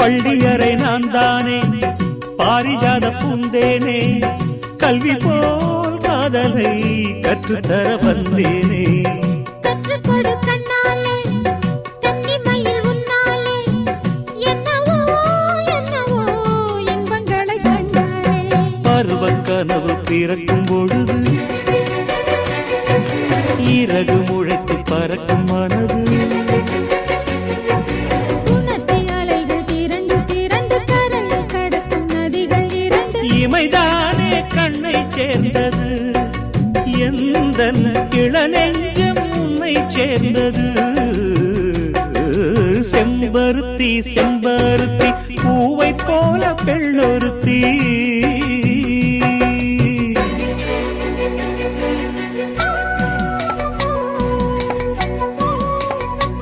பள்ளியறை நான் தானே பாரிஜாத பூந்தேனே கல்வி போல் காதலை கற்றுத்தர வந்தேனே கற்றுக்கொடு கண்ணாலே கன்னிமயில் உன்னாலே என்னவோ என்னவோ இன்பங்களை கண்டாலே பருவக் கனவு பிறக்கும் பொழுது இறகு முளைத்து பறக்கும் மனது இமைதானே கண்ணை சேர்ந்தது எந்தன் இளநெஞ்சம் உன்னை சேர்ந்தது செம்பருத்தி செம்பருத்தி பூவை போல பெண்ணொருத்தி